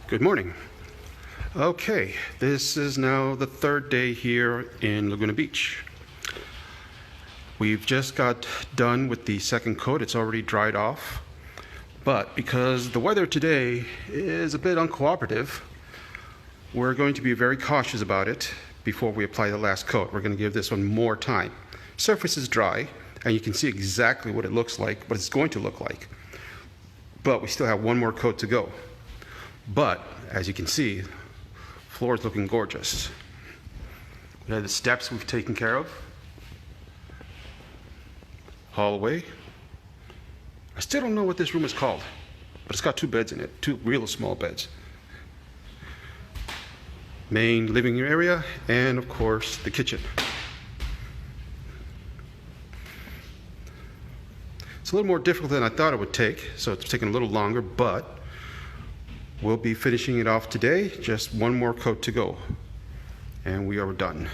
Good morning. Okay, this is now the third day here in Laguna Beach. We've just got done with the second coat. It's already dried off. But because the weather today is a bit uncooperative, we're going to be very cautious about it before we apply the last coat. We're going to give this one more time. Surface is dry, and you can see exactly what it looks like, what it's going to look like. But we still have one more coat to go. But as you can see, floor is looking gorgeous. We have the steps we've taken care of. Hallway. I still don't know what this room is called, but it's got two beds in it, two real small beds. Main living area, and of course the kitchen. It's a little more difficult than I thought it would take, so it's taking a little longer, but we'll be finishing it off today. Just one more coat to go, and we are done.